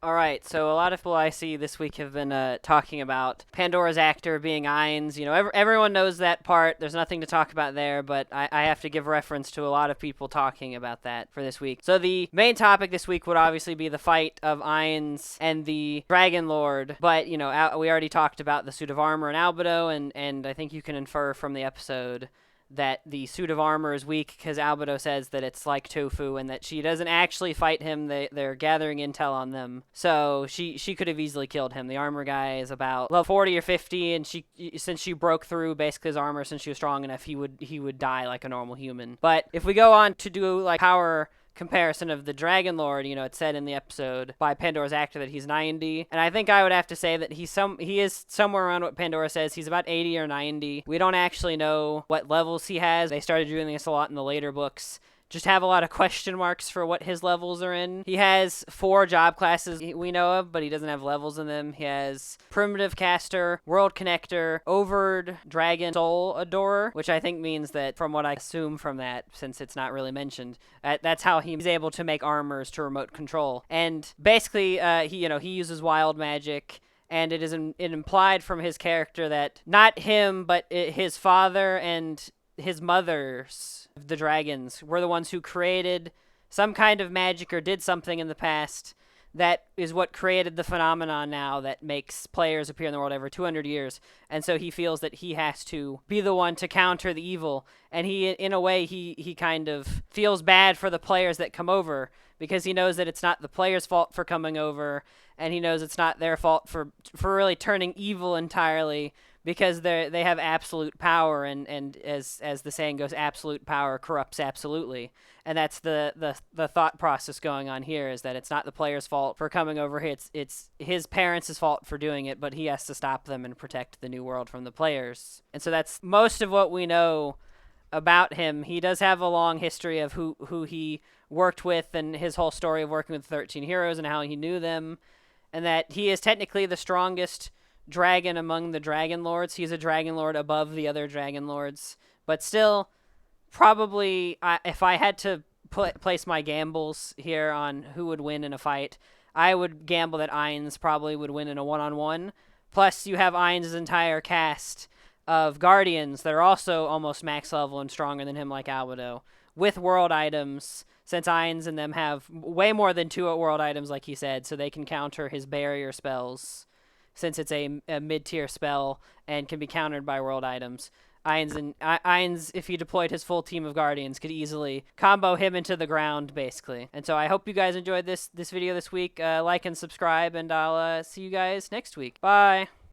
Alright, so a lot of people I see this week have been talking about Pandora's actor being Ainz. You know, everyone knows that part. There's nothing to talk about there, but I have to give reference to a lot of people talking about that for this week. So the main topic this week would obviously be the fight of Ainz and the Dragon Lord, but, you know, we already talked about the suit of armor and Albedo, and I think you can infer from the episode that the suit of armor is weak because Albedo says that it's like tofu and that she doesn't actually fight him. They're gathering intel on them. So she could have easily killed him. The armor guy is about level 40 or 50, and since she broke through basically his armor, since she was strong enough, he would die like a normal human. But if we go on to do like power comparison of the Dragon Lord, you know, it said in the episode by Pandora's actor that he's 90, and I think I would have to say that he is somewhere around what Pandora says. He's about 80 or 90. We don't actually know what levels he has. They started doing this a lot in the later books. Just have a lot of question marks for what his levels are in. He has 4 job classes we know of, but he doesn't have levels in them. He has Primitive Caster, World Connector, Overlord, Dragon, Soul Adorer, which I think means that, from what I assume from that, since it's not really mentioned, that's how he's able to make armors to remote control. And basically, he uses wild magic. And it implied from his character that not him, but his father and his mothers, the dragons, were the ones who created some kind of magic or did something in the past that is what created the phenomenon now that makes players appear in the world every 200 years. And so he feels that he has to be the one to counter the evil. And he, in a way, he kind of feels bad for the players that come over because he knows that it's not the players' fault for coming over, and he knows it's not their fault for really turning evil entirely, because they have absolute power, and as the saying goes, absolute power corrupts absolutely. And that's the thought process going on here, is that it's not the player's fault for coming over here. It's his parents' fault for doing it, but he has to stop them and protect the new world from the players. And so that's most of what we know about him. He does have a long history of who he worked with, and his whole story of working with 13 heroes and how he knew them, and that he is technically the strongest dragon among the Dragon Lords. He's a Dragon Lord above the other Dragon Lords, but still, probably, if I had to place my gambles here on who would win in a fight, I would gamble that Ainz probably would win in a one-on-one. Plus, you have Ainz' entire cast of Guardians that are also almost max level and stronger than him, like Albedo, with world items, since Ainz and them have way more than 2 world items, like he said, so they can counter his barrier spells, since it's a mid-tier spell and can be countered by world items. Ainz, if he deployed his full team of Guardians, could easily combo him into the ground, basically. And so I hope you guys enjoyed this video this week. Like and subscribe, and I'll see you guys next week. Bye!